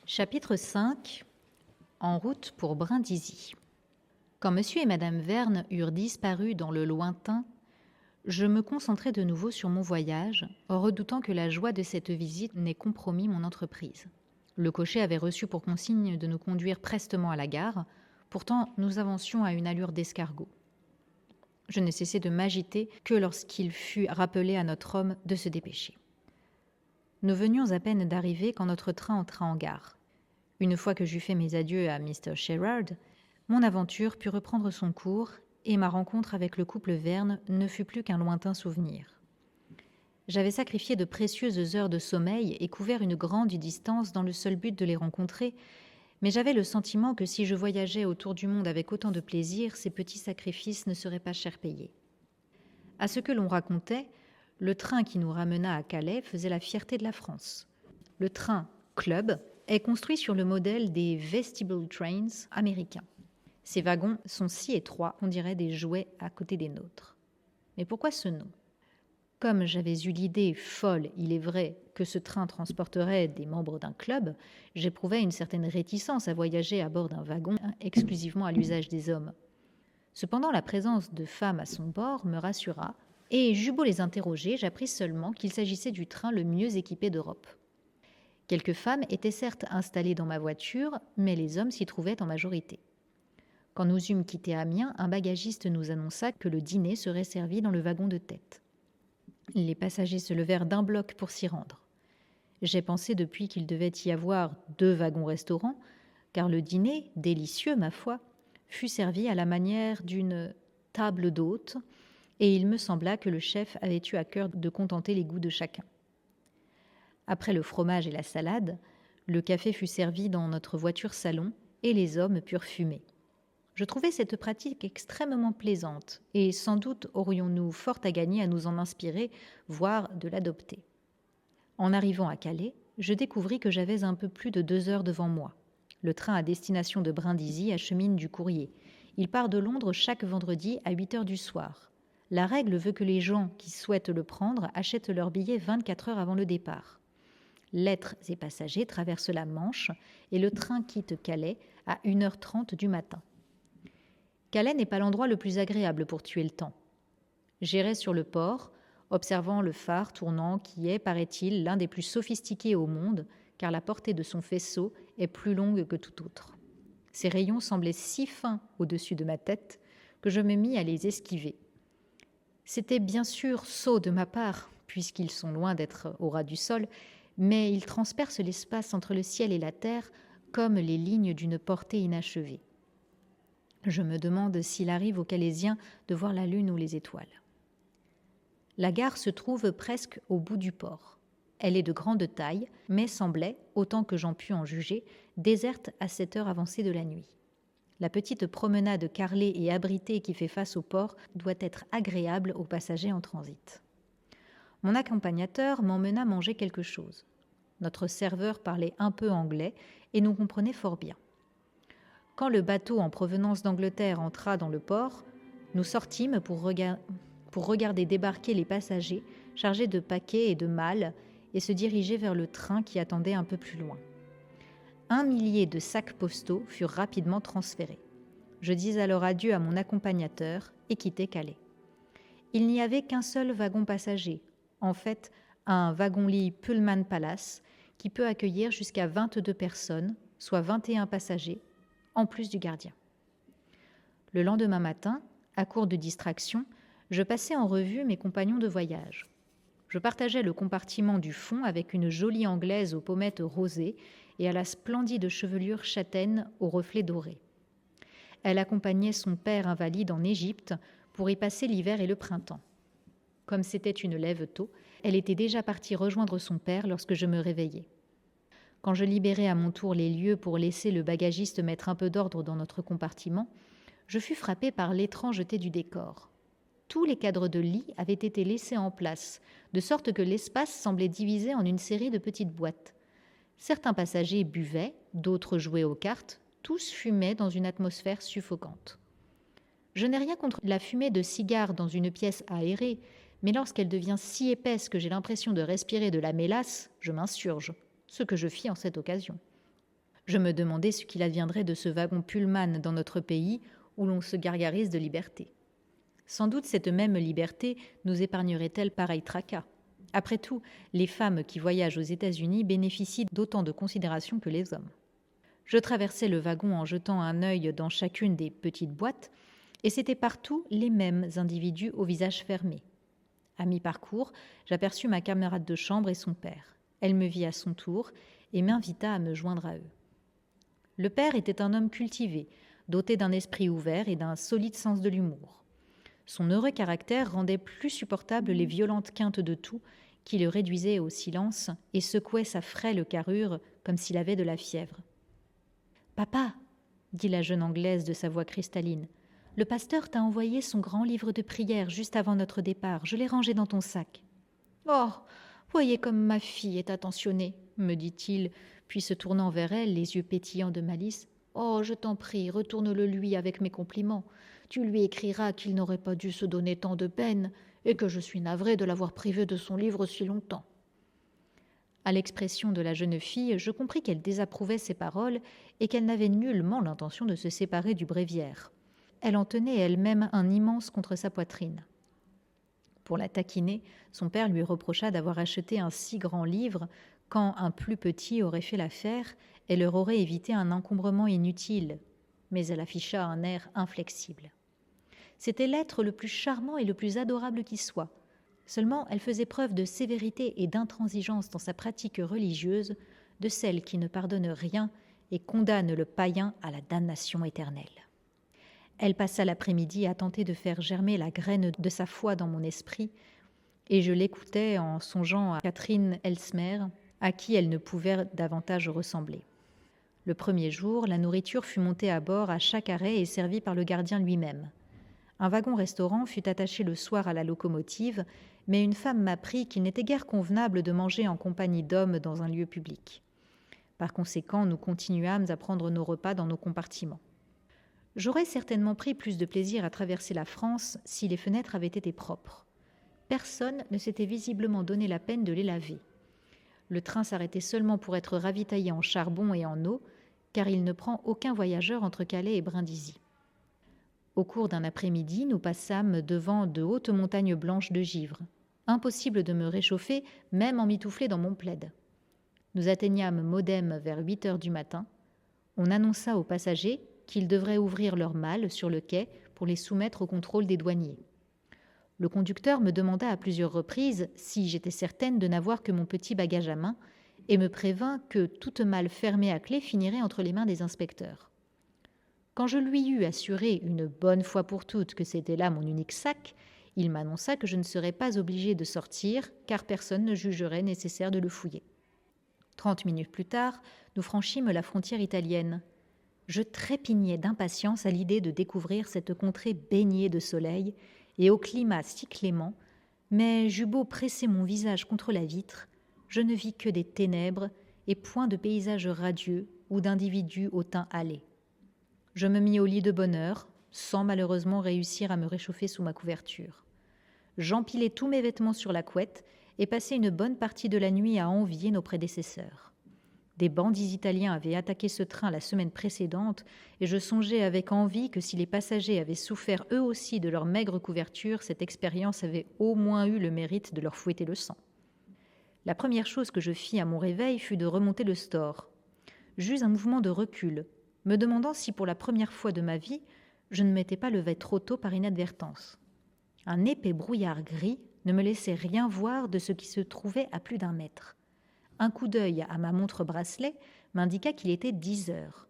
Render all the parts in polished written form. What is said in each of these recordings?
Chapitre 5. En route pour Brindisi. Quand monsieur et madame Verne eurent disparu dans le lointain, je me concentrai de nouveau sur mon voyage, redoutant que la joie de cette visite n'ait compromis mon entreprise. Le cocher avait reçu pour consigne de nous conduire prestement à la gare, pourtant nous avancions à une allure d'escargot. Je ne cessai de m'agiter que lorsqu'il fut rappelé à notre homme de se dépêcher. Nous venions à peine d'arriver quand notre train entra en gare. Une fois que j'eus fait mes adieux à Mr. Sherard, mon aventure put reprendre son cours et ma rencontre avec le couple Verne ne fut plus qu'un lointain souvenir. J'avais sacrifié de précieuses heures de sommeil et couvert une grande distance dans le seul but de les rencontrer, mais j'avais le sentiment que si je voyageais autour du monde avec autant de plaisir, ces petits sacrifices ne seraient pas cher payés. À ce que l'on racontait, le train qui nous ramena à Calais faisait la fierté de la France. Le train Club est construit sur le modèle des vestibule trains américains. Ces wagons sont si étroits qu'on dirait des jouets à côté des nôtres. Mais pourquoi ce nom ? Comme j'avais eu l'idée folle, il est vrai, que ce train transporterait des membres d'un club, j'éprouvais une certaine réticence à voyager à bord d'un wagon exclusivement à l'usage des hommes. Cependant, la présence de femmes à son bord me rassura, et j'eus beau les interroger, j'appris seulement qu'il s'agissait du train le mieux équipé d'Europe. Quelques femmes étaient certes installées dans ma voiture, mais les hommes s'y trouvaient en majorité. Quand nous eûmes quitté Amiens, un bagagiste nous annonça que le dîner serait servi dans le wagon de tête. Les passagers se levèrent d'un bloc pour s'y rendre. J'ai pensé depuis qu'il devait y avoir 2 wagons-restaurants, car le dîner, délicieux ma foi, fut servi à la manière d'une table d'hôte, et il me sembla que le chef avait eu à cœur de contenter les goûts de chacun. Après le fromage et la salade, le café fut servi dans notre voiture-salon et les hommes purent fumer. Je trouvais cette pratique extrêmement plaisante et sans doute aurions-nous fort à gagner à nous en inspirer, voire de l'adopter. En arrivant à Calais, je découvris que j'avais un peu plus de 2 heures devant moi. Le train à destination de Brindisi achemine du courrier. Il part de Londres chaque vendredi à 8 heures du soir. La règle veut que les gens qui souhaitent le prendre achètent leur billet 24 heures avant le départ. Lettres et passagers traversent la Manche et le train quitte Calais à 1h30 du matin. Calais n'est pas l'endroit le plus agréable pour tuer le temps. J'errais sur le port, observant le phare tournant qui est, paraît-il, l'un des plus sophistiqués au monde, car la portée de son faisceau est plus longue que tout autre. Ses rayons semblaient si fins au-dessus de ma tête que je me mis à les esquiver. C'était bien sûr sot de ma part, puisqu'ils sont loin d'être au ras du sol, mais ils transpercent l'espace entre le ciel et la terre comme les lignes d'une portée inachevée. Je me demande s'il arrive aux Calaisiens de voir la lune ou les étoiles. La gare se trouve presque au bout du port. Elle est de grande taille, mais semblait, autant que j'en pus en juger, déserte à cette heure avancée de la nuit. La petite promenade carrelée et abritée qui fait face au port doit être agréable aux passagers en transit. Mon accompagnateur m'emmena manger quelque chose. Notre serveur parlait un peu anglais et nous comprenait fort bien. Quand le bateau en provenance d'Angleterre entra dans le port, nous sortîmes pour regarder débarquer les passagers chargés de paquets et de malles et se diriger vers le train qui attendait un peu plus loin. 1 millier de sacs postaux furent rapidement transférés. Je dis alors adieu à mon accompagnateur et quittai Calais. Il n'y avait qu'un seul wagon passager, en fait un wagon-lit Pullman Palace qui peut accueillir jusqu'à 22 personnes, soit 21 passagers, en plus du gardien. Le lendemain matin, à court de distraction, je passai en revue mes compagnons de voyage. Je partageais le compartiment du fond avec une jolie Anglaise aux pommettes rosées et à la splendide chevelure châtaine aux reflets dorés. Elle accompagnait son père invalide en Égypte pour y passer l'hiver et le printemps. Comme c'était une lève tôt, elle était déjà partie rejoindre son père lorsque je me réveillai. Quand je libérai à mon tour les lieux pour laisser le bagagiste mettre un peu d'ordre dans notre compartiment, je fus frappé par l'étrangeté du décor. Tous les cadres de lit avaient été laissés en place, de sorte que l'espace semblait divisé en une série de petites boîtes. Certains passagers buvaient, d'autres jouaient aux cartes, tous fumaient dans une atmosphère suffocante. Je n'ai rien contre la fumée de cigares dans une pièce aérée, mais lorsqu'elle devient si épaisse que j'ai l'impression de respirer de la mélasse, je m'insurge, ce que je fis en cette occasion. Je me demandais ce qu'il adviendrait de ce wagon Pullman dans notre pays où l'on se gargarise de liberté. Sans doute cette même liberté nous épargnerait-elle pareil tracas. Après tout, les femmes qui voyagent aux États-Unis bénéficient d'autant de considération que les hommes. Je traversais le wagon en jetant un œil dans chacune des petites boîtes, et c'étaient partout les mêmes individus au visage fermé. À mi-parcours, j'aperçus ma camarade de chambre et son père. Elle me vit à son tour et m'invita à me joindre à eux. Le père était un homme cultivé, doté d'un esprit ouvert et d'un solide sens de l'humour. Son heureux caractère rendait plus supportables les violentes quintes de toux qui le réduisaient au silence et secouaient sa frêle carrure comme s'il avait de la fièvre. « Papa, dit la jeune Anglaise de sa voix cristalline, le pasteur t'a envoyé son grand livre de prières juste avant notre départ. Je l'ai rangé dans ton sac. »« Oh, voyez comme ma fille est attentionnée, me dit-il, puis se tournant vers elle, les yeux pétillants de malice. « Oh, je t'en prie, retourne-le lui avec mes compliments. Tu lui écriras qu'il n'aurait pas dû se donner tant de peine et que je suis navrée de l'avoir privé de son livre si longtemps. » À l'expression de la jeune fille, je compris qu'elle désapprouvait ces paroles et qu'elle n'avait nullement l'intention de se séparer du bréviaire. Elle en tenait elle-même un immense contre sa poitrine. Pour la taquiner, son père lui reprocha d'avoir acheté un si grand livre quand un plus petit aurait fait l'affaire et leur aurait évité un encombrement inutile, mais elle afficha un air inflexible. C'était l'être le plus charmant et le plus adorable qui soit. Seulement, elle faisait preuve de sévérité et d'intransigeance dans sa pratique religieuse, de celle qui ne pardonne rien et condamne le païen à la damnation éternelle. Elle passa l'après-midi à tenter de faire germer la graine de sa foi dans mon esprit, et je l'écoutais en songeant à Catherine Elsmer, à qui elle ne pouvait davantage ressembler. Le premier jour, la nourriture fut montée à bord à chaque arrêt et servie par le gardien lui-même. Un wagon-restaurant fut attaché le soir à la locomotive, mais une femme m'apprit qu'il n'était guère convenable de manger en compagnie d'hommes dans un lieu public. Par conséquent, nous continuâmes à prendre nos repas dans nos compartiments. J'aurais certainement pris plus de plaisir à traverser la France si les fenêtres avaient été propres. Personne ne s'était visiblement donné la peine de les laver. Le train s'arrêtait seulement pour être ravitaillé en charbon et en eau, car il ne prend aucun voyageur entre Calais et Brindisi. Au cours d'un après-midi, nous passâmes devant de hautes montagnes blanches de givre. Impossible de me réchauffer, même emmitouflée dans mon plaid. Nous atteignâmes Modène vers 8 heures du matin. On annonça aux passagers qu'ils devraient ouvrir leurs malles sur le quai pour les soumettre au contrôle des douaniers. Le conducteur me demanda à plusieurs reprises si j'étais certaine de n'avoir que mon petit bagage à main et me prévint que toute malle fermée à clé finirait entre les mains des inspecteurs. Quand je lui eus assuré une bonne fois pour toutes que c'était là mon unique sac, il m'annonça que je ne serais pas obligée de sortir car personne ne jugerait nécessaire de le fouiller. 30 minutes plus tard, nous franchîmes la frontière italienne. Je trépignais d'impatience à l'idée de découvrir cette contrée baignée de soleil et au climat si clément, mais j'eus beau presser mon visage contre la vitre, je ne vis que des ténèbres et point de paysage radieux ou d'individus au teint hâlé. Je me mis au lit de bonne heure, sans malheureusement réussir à me réchauffer sous ma couverture. J'empilai tous mes vêtements sur la couette et passai une bonne partie de la nuit à envier nos prédécesseurs. Des bandits italiens avaient attaqué ce train la semaine précédente et je songeais avec envie que si les passagers avaient souffert eux aussi de leur maigre couverture, cette expérience avait au moins eu le mérite de leur fouetter le sang. La première chose que je fis à mon réveil fut de remonter le store. J'eus un mouvement de recul, me demandant si pour la première fois de ma vie, je ne m'étais pas levée trop tôt par inadvertance. Un épais brouillard gris ne me laissait rien voir de ce qui se trouvait à plus d'1 mètre. Un coup d'œil à ma montre bracelet m'indiqua qu'il était 10 heures.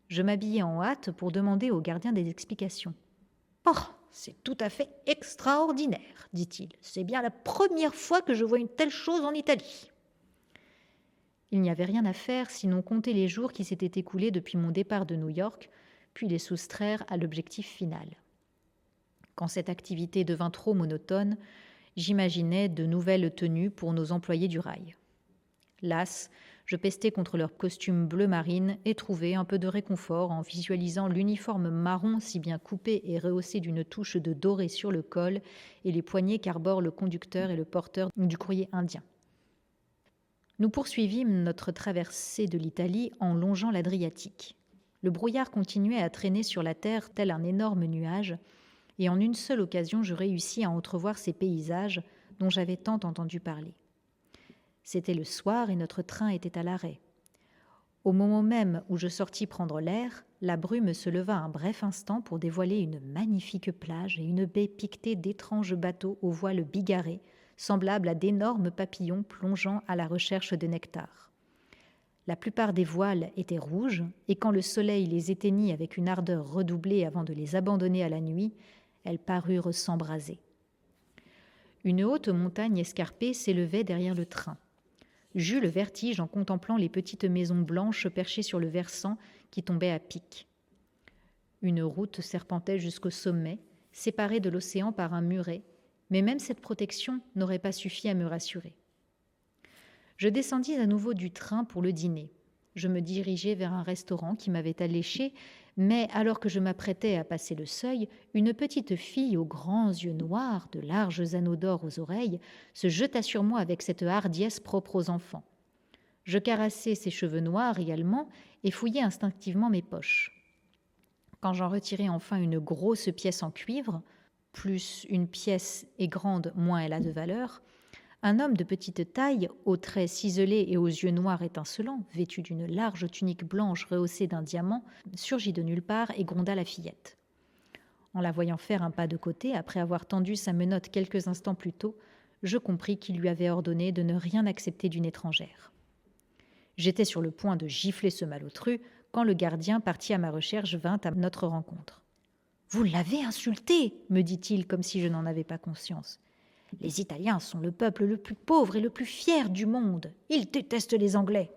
Je m'habillai en hâte pour demander au gardien des explications. « Oh, c'est tout à fait extraordinaire, dit-il. C'est bien la première fois que je vois une telle chose en Italie. » Il n'y avait rien à faire sinon compter les jours qui s'étaient écoulés depuis mon départ de New York, puis les soustraire à l'objectif final. Quand cette activité devint trop monotone, j'imaginais de nouvelles tenues pour nos employés du rail. Las, je pestais contre leur costume bleu marine et trouvais un peu de réconfort en visualisant l'uniforme marron si bien coupé et rehaussé d'une touche de doré sur le col et les poignets qu'arborent le conducteur et le porteur du courrier indien. Nous poursuivîmes notre traversée de l'Italie en longeant l'Adriatique. Le brouillard continuait à traîner sur la terre tel un énorme nuage, et en une seule occasion je réussis à entrevoir ces paysages dont j'avais tant entendu parler. C'était le soir et notre train était à l'arrêt. Au moment même où je sortis prendre l'air, la brume se leva un bref instant pour dévoiler une magnifique plage et une baie piquetée d'étranges bateaux aux voiles bigarrées, semblables à d'énormes papillons plongeant à la recherche de nectar. La plupart des voiles étaient rouges, et quand le soleil les éteignit avec une ardeur redoublée avant de les abandonner à la nuit, elles parurent s'embraser. Une haute montagne escarpée s'élevait derrière le train. J'eus le vertige en contemplant les petites maisons blanches perchées sur le versant qui tombaient à pic. Une route serpentait jusqu'au sommet, séparée de l'océan par un muret, mais même cette protection n'aurait pas suffi à me rassurer. Je descendis à nouveau du train pour le dîner. Je me dirigeai vers un restaurant qui m'avait alléché, mais alors que je m'apprêtais à passer le seuil, une petite fille aux grands yeux noirs, de larges anneaux d'or aux oreilles, se jeta sur moi avec cette hardiesse propre aux enfants. Je caressai ses cheveux noirs également et fouillai instinctivement mes poches. Quand j'en retirai enfin une grosse pièce en cuivre, plus une pièce est grande, moins elle a de valeur, un homme de petite taille, aux traits ciselés et aux yeux noirs étincelants, vêtu d'une large tunique blanche rehaussée d'un diamant, surgit de nulle part et gronda la fillette. En la voyant faire un pas de côté, après avoir tendu sa menotte quelques instants plus tôt, je compris qu'il lui avait ordonné de ne rien accepter d'une étrangère. J'étais sur le point de gifler ce malotru quand le gardien, parti à ma recherche, vint à notre rencontre. « Vous l'avez insulté !» me dit-il comme si je n'en avais pas conscience. « Les Italiens sont le peuple le plus pauvre et le plus fier du monde. Ils détestent les Anglais. »«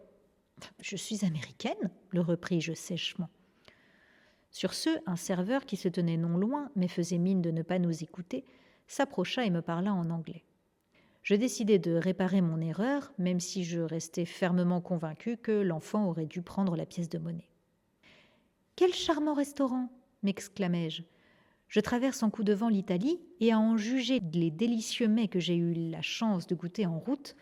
Je suis américaine, » le repris-je sèchement. Sur ce, un serveur qui se tenait non loin, mais faisait mine de ne pas nous écouter, s'approcha et me parla en anglais. Je décidai de réparer mon erreur, même si je restais fermement convaincue que l'enfant aurait dû prendre la pièce de monnaie. « Quel charmant restaurant !» m'exclamai-je. Je traverse en coup de vent l'Italie et à en juger les délicieux mets que j'ai eu la chance de goûter en route,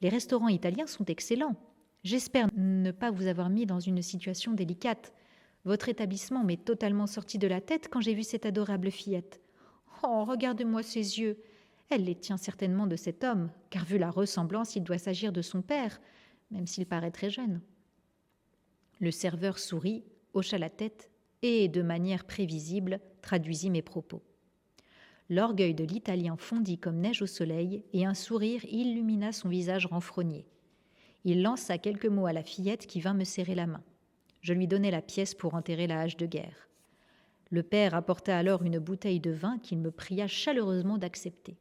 les restaurants italiens sont excellents. J'espère ne pas vous avoir mis dans une situation délicate. Votre établissement m'est totalement sorti de la tête quand j'ai vu cette adorable fillette. Oh, regardez-moi ses yeux. Elle les tient certainement de cet homme, car vu la ressemblance, il doit s'agir de son père, même s'il paraît très jeune. Le serveur sourit, hocha la tête et, de manière prévisible, traduisit mes propos. L'orgueil de l'Italien fondit comme neige au soleil et un sourire illumina son visage renfrogné. Il lança quelques mots à la fillette qui vint me serrer la main. Je lui donnai la pièce pour enterrer la hache de guerre. Le père apporta alors une bouteille de vin qu'il me pria chaleureusement d'accepter.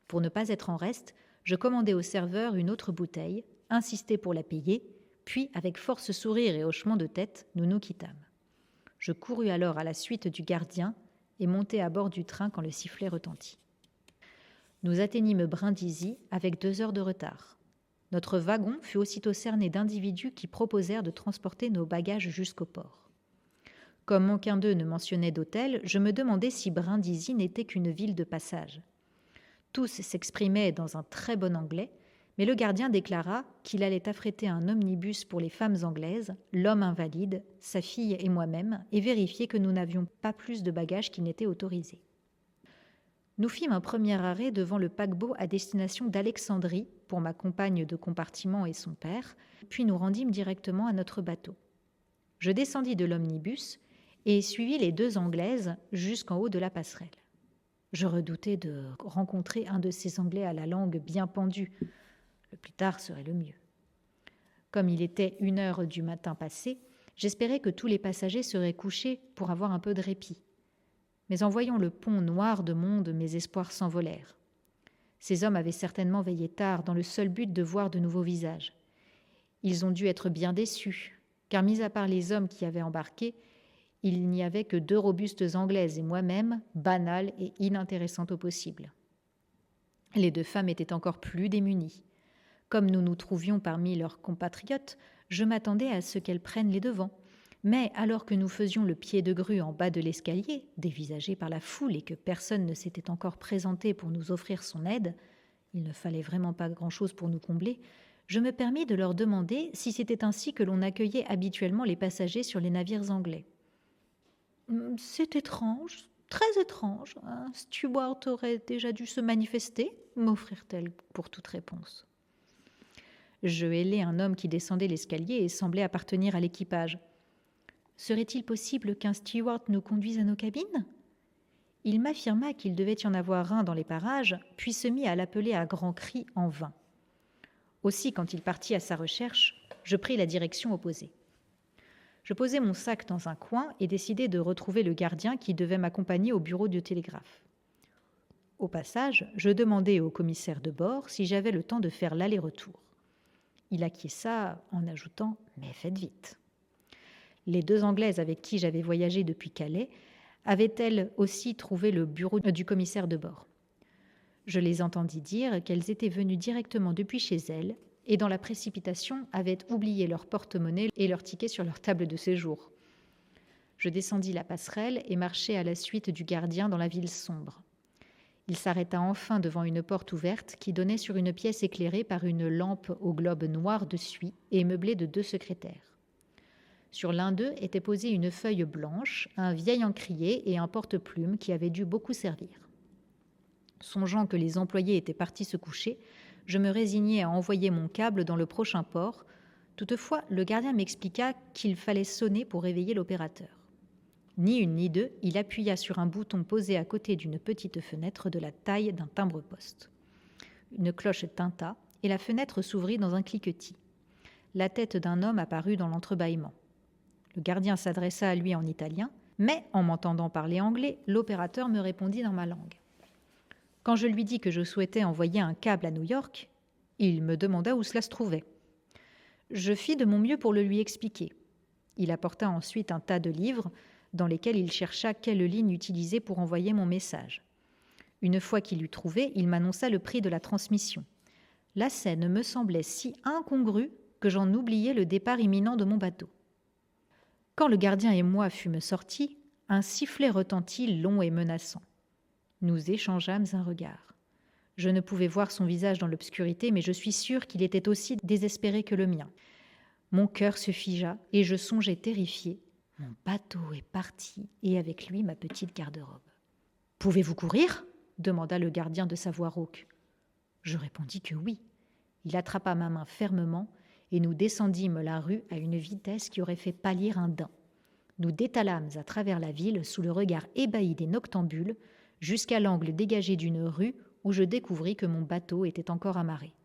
Pour ne pas être en reste, je commandai au serveur une autre bouteille, insistai pour la payer, puis, avec force sourire et hochement de tête, nous nous quittâmes. Je courus alors à la suite du gardien et montai à bord du train quand le sifflet retentit. Nous atteignîmes Brindisi avec 2 heures de retard. Notre wagon fut aussitôt cerné d'individus qui proposèrent de transporter nos bagages jusqu'au port. Comme aucun d'eux ne mentionnait d'hôtel, je me demandai si Brindisi n'était qu'une ville de passage. Tous s'exprimaient dans un très bon anglais, mais le gardien déclara qu'il allait affréter un omnibus pour les femmes anglaises, l'homme invalide, sa fille et moi-même, et vérifier que nous n'avions pas plus de bagages qu'il n'était autorisé. Nous fîmes un premier arrêt devant le paquebot à destination d'Alexandrie pour ma compagne de compartiment et son père, puis nous rendîmes directement à notre bateau. Je descendis de l'omnibus et suivis les 2 Anglaises jusqu'en haut de la passerelle. Je redoutais de rencontrer un de ces Anglais à la langue bien pendue. Le plus tard serait le mieux. Comme il était 1h du matin passé, j'espérais que tous les passagers seraient couchés pour avoir un peu de répit. Mais en voyant le pont noir de monde, mes espoirs s'envolèrent. Ces hommes avaient certainement veillé tard dans le seul but de voir de nouveaux visages. Ils ont dû être bien déçus, car mis à part les hommes qui avaient embarqué, il n'y avait que 2 robustes Anglaises et moi-même, banales et inintéressantes au possible. Les 2 femmes étaient encore plus démunies. Comme nous nous trouvions parmi leurs compatriotes, je m'attendais à ce qu'elles prennent les devants. Mais alors que nous faisions le pied de grue en bas de l'escalier, dévisagés par la foule et que personne ne s'était encore présenté pour nous offrir son aide, il ne fallait vraiment pas grand-chose pour nous combler, Je me permis de leur demander si c'était ainsi que l'on accueillait habituellement les passagers sur les navires anglais. « C'est étrange, très étrange. Un steward aurait déjà dû se manifester » m'offrirent-elles pour toute réponse. Je hélai un homme qui descendait l'escalier et semblait appartenir à l'équipage. « Serait-il possible qu'un steward nous conduise à nos cabines ?» Il m'affirma qu'il devait y en avoir un dans les parages, puis se mit à l'appeler à grands cris en vain. Aussi, quand il partit à sa recherche, je pris la direction opposée. Je posai mon sac dans un coin et décidai de retrouver le gardien qui devait m'accompagner au bureau de télégraphe. Au passage, je demandai au commissaire de bord si j'avais le temps de faire l'aller-retour. Il acquiesça en ajoutant « mais faites vite ». Les 2 Anglaises avec qui j'avais voyagé depuis Calais avaient-elles aussi trouvé le bureau du commissaire de bord. Je les entendis dire qu'elles étaient venues directement depuis chez elles et dans la précipitation avaient oublié leur porte-monnaie et leur ticket sur leur table de séjour. Je descendis la passerelle et marchai à la suite du gardien dans la ville sombre. Il s'arrêta enfin devant une porte ouverte qui donnait sur une pièce éclairée par une lampe au globe noir de suie et meublée de 2 secrétaires. Sur l'un d'eux était posée une feuille blanche, un vieil encrier et un porte-plume qui avait dû beaucoup servir. Songeant que les employés étaient partis se coucher, je me résignai à envoyer mon câble dans le prochain port. Toutefois, le gardien m'expliqua qu'il fallait sonner pour réveiller l'opérateur. Ni une ni deux, il appuya sur un bouton posé à côté d'une petite fenêtre de la taille d'un timbre-poste. Une cloche tinta et la fenêtre s'ouvrit dans un cliquetis. La tête d'un homme apparut dans l'entrebâillement. Le gardien s'adressa à lui en italien, mais en m'entendant parler anglais, l'opérateur me répondit dans ma langue. Quand je lui dis que je souhaitais envoyer un câble à New York, il me demanda où cela se trouvait. Je fis de mon mieux pour le lui expliquer. Il apporta ensuite un tas de livres dans lesquels il chercha quelle ligne utiliser pour envoyer mon message. Une fois qu'il eut trouvé, il m'annonça le prix de la transmission. La scène me semblait si incongrue que j'en oubliai le départ imminent de mon bateau. Quand le gardien et moi fûmes sortis, un sifflet retentit long et menaçant. Nous échangeâmes un regard. Je ne pouvais voir son visage dans l'obscurité, mais je suis sûre qu'il était aussi désespéré que le mien. Mon cœur se figea et je songeais terrifiée. Mon bateau est parti et avec lui ma petite garde-robe. « Pouvez-vous courir ?» demanda le gardien de sa voix rauque. Je répondis que oui. Il attrapa ma main fermement et nous descendîmes la rue à une vitesse qui aurait fait pâlir un daim. Nous détalâmes à travers la ville sous le regard ébahi des noctambules jusqu'à l'angle dégagé d'une rue où je découvris que mon bateau était encore amarré.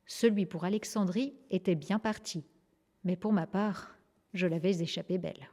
Celui pour Alexandrie était bien parti, mais pour ma part, je l'avais échappé belle.